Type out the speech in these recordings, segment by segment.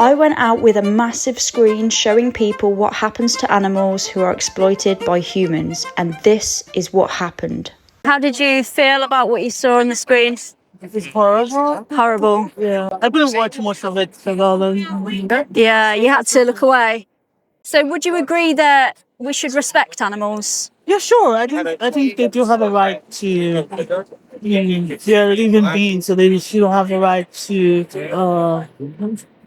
I went out with a massive screen showing people what happens to animals who are exploited by humans, and this is what happened. How did you feel about what you saw on the screen? It's horrible. Horrible. Yeah, I couldn't watch most of it. Yeah, you had to look away. So would you agree that we should respect animals? Yeah, sure. I think they do have a right to. They're living beings, so they should have the right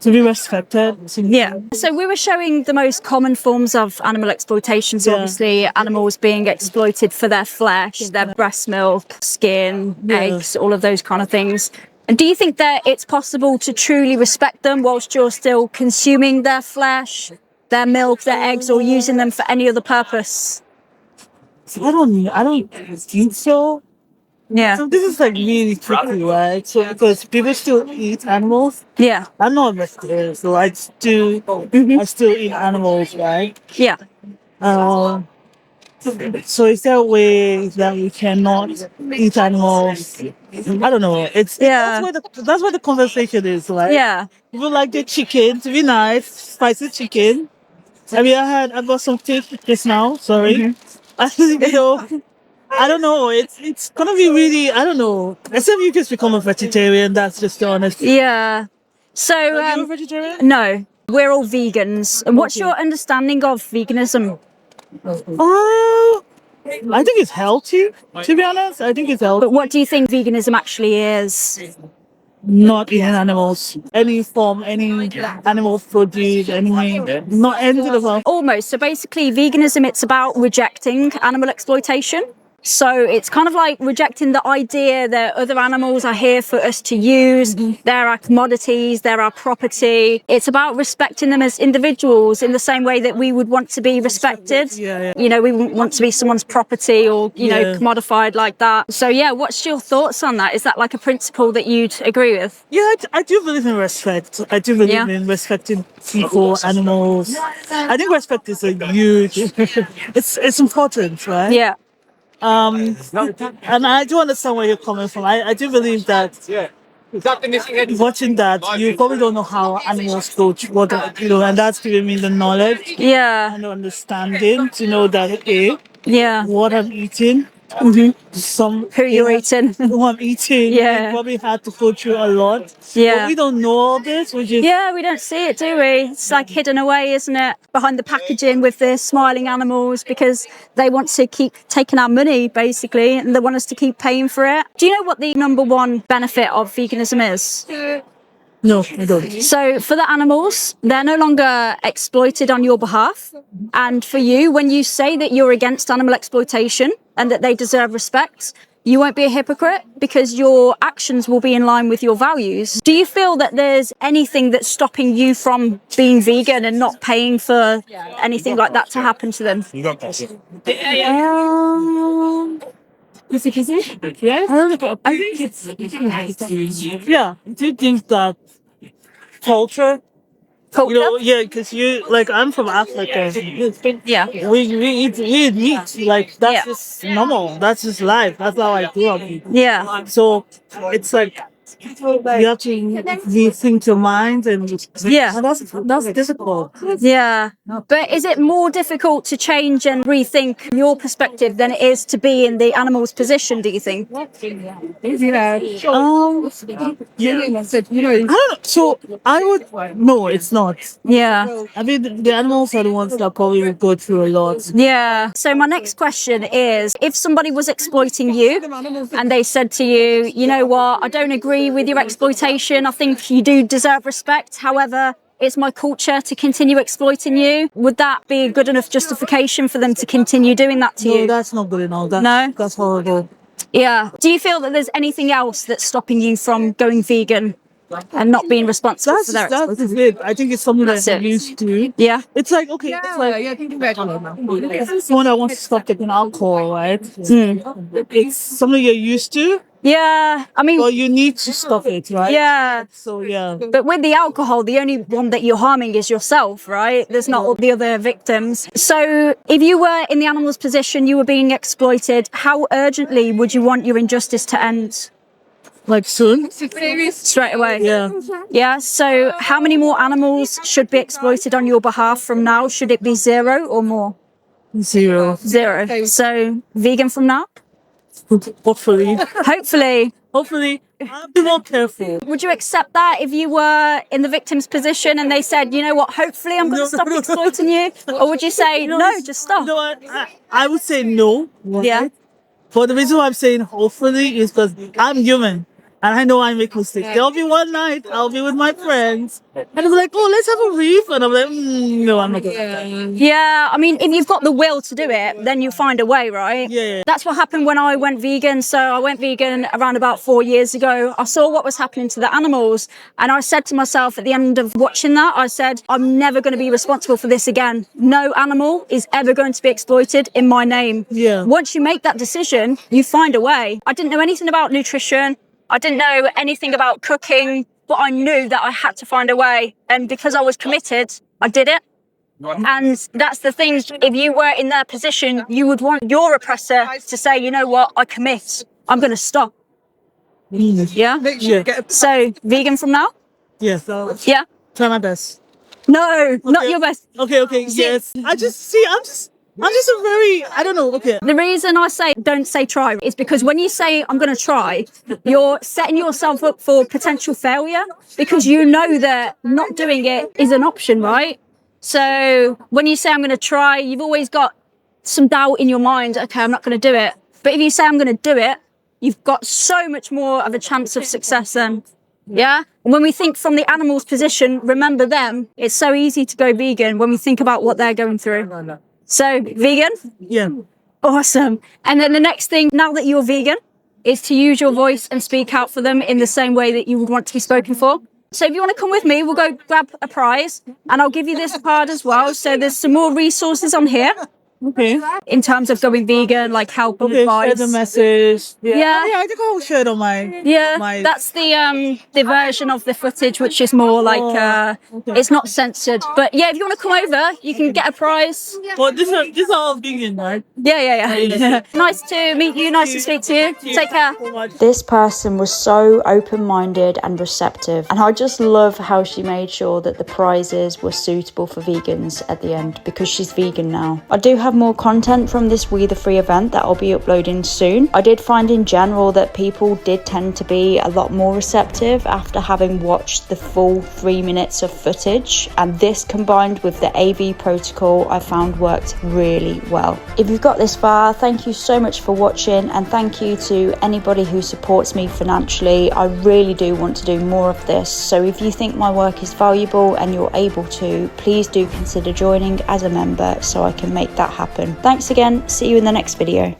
to be respected. Yeah. So we were showing the most common forms of animal exploitation. So obviously animals being exploited for their flesh, their breast milk, skin, eggs, all of those kind of things. And do you think that it's possible to truly respect them whilst you're still consuming their flesh, their milk, their eggs, or using them for any other purpose? I don't think so. Yeah. So this is like really tricky, right? So because people still eat animals. Yeah. I'm not a vegetarian, so I still eat animals, right? Yeah. So is there a way that we cannot eat animals? I don't know. That's where the conversation is, right? Yeah. People like the chicken to be nice, spicy chicken. I got some fish just now. Sorry. I don't know. It's gonna be really. I don't know. Except you just become a vegetarian. That's just the honest. Yeah. So Are you a vegetarian? no, we're all vegans. And what's your understanding of veganism? I think it's healthy. To be honest, I think it's healthy. But what do you think veganism actually is? Not eating animals, any form, any animal produce, not anything about. Almost. So basically, veganism, it's about rejecting animal exploitation. So it's kind of like rejecting the idea that other animals are here for us to use. They're our commodities, they're our property. It's about respecting them as individuals in the same way that we would want to be respected. Yeah. You know, we wouldn't want to be someone's property or, you know, commodified like that. So yeah, what's your thoughts on that? Is that like a principle that you'd agree with? Yeah, I do believe in respect. I do believe in respecting people, animals. I think respect is a huge. It's important, right? Yeah. And I do understand where you're coming from. I do believe that watching that, you probably don't know how animals go through what, and that's giving me the knowledge and the understanding to know that, what I'm eating, who you're eating, who I'm eating, they probably had to go through a lot. Yeah. But we don't know all this, which is... Yeah, we don't see it, do we? It's like hidden away, isn't it? Behind the packaging with the smiling animals because they want to keep taking our money, basically, and they want us to keep paying for it. Do you know what the number one benefit of veganism is? No, I don't. So for the animals, they're no longer exploited on your behalf. And for you, when you say that you're against animal exploitation and that they deserve respect, you won't be a hypocrite because your actions will be in line with your values. Do you feel that there's anything that's stopping you from being vegan and not paying for anything like that to happen to them? I do think that culture. Because I'm from Africa. Yeah. We eat meat. Like that's just normal. That's just life. That's how I grew up. Yeah. So it's like you have to rethink your mind and that's difficult. Yeah. But is it more difficult to change and rethink your perspective than it is to be in the animal's position, do you think? I don't know. So I would no, it's not. Yeah. I mean the animals are the ones that probably would go through a lot. Yeah. So my next question is, if somebody was exploiting you and they said to you, you know what, I don't agree with your exploitation, I think you do deserve respect, however, it's my culture to continue exploiting you, would that be a good enough justification for them to continue doing that to you? No, that's not good enough. That's horrible. Yeah. Do you feel that there's anything else that's stopping you from going vegan and not being responsible for their exploitation? That's it. I think it's something that I'm used to. Yeah. It's like, someone that wants to stop taking alcohol, right? It's something you're used to. Yeah, I mean... Well, you need to stop it, right? Yeah. So, yeah. But with the alcohol, the only one that you're harming is yourself, right? There's not all the other victims. So if you were in the animal's position, you were being exploited, how urgently would you want your injustice to end? Like soon? Straight away? Yeah. Yeah, so how many more animals should be exploited on your behalf from now? Should it be 0 or more? 0. 0. So vegan from now? Hopefully. Hopefully. I'll be more careful. Would you accept that if you were in the victim's position and they said, you know what, hopefully I'm going to stop exploiting you? Or would you say, no, just stop? You know what? I would say no. Right? Yeah. But the reason why I'm saying hopefully is because I'm human. And I know I make mistakes. There'll be one night I'll be with my friends and they'll be like, oh, let's have a reef. And I'm like, no, I'm not going to. Yeah, I mean, if you've got the will to do it, then you find a way, right? Yeah. That's what happened when I went vegan. So I went vegan around about 4 years ago. I saw what was happening to the animals. And I said to myself at the end of watching that, I said, I'm never going to be responsible for this again. No animal is ever going to be exploited in my name. Yeah. Once you make that decision, you find a way. I didn't know anything about nutrition. I didn't know anything about cooking, but I knew that I had to find a way. And because I was committed, I did it. And that's the thing. If you were in their position, you would want your oppressor to say, you know what, I commit. I'm going to stop. Yeah? So, vegan from now? Yes. Yeah? Try my best. No, not your best. Okay. Yes. I'm just a very, I don't know. Okay. The reason I say don't say try is because when you say I'm going to try, you're setting yourself up for potential failure because you know that not doing it is an option, right? So when you say I'm going to try, you've always got some doubt in your mind. Okay, I'm not going to do it. But if you say I'm going to do it, you've got so much more of a chance of success then. Yeah? And when we think from the animal's position, remember them, it's so easy to go vegan when we think about what they're going through. So, vegan? Yeah. Awesome. And then the next thing, now that you're vegan, is to use your voice and speak out for them in the same way that you would want to be spoken for. So if you want to come with me, we'll go grab a prize and I'll give you this card as well. So there's some more resources on here. Okay. In terms of going vegan, like help and advice. Share the message. Yeah. I think I'll share it on my. Yeah. That's the version of the footage, which is more like it's not censored. But yeah, if you want to come over, you can get a prize. Well, this is all vegan, right? Yeah. Nice to meet you. Nice to speak to you. Take care. This person was so open-minded and receptive, and I just love how she made sure that the prizes were suitable for vegans at the end because she's vegan now. I do have more content from this We The Free event that I'll be uploading soon. I did find in general that people did tend to be a lot more receptive after having watched the full 3 minutes of footage, and this combined with the AV protocol I found worked really well. If you've got this far, thank you so much for watching, and thank you to anybody who supports me financially. I really do want to do more of this, so if you think my work is valuable and you're able to, please do consider joining as a member so I can make that happen. Thanks again, see you in the next video.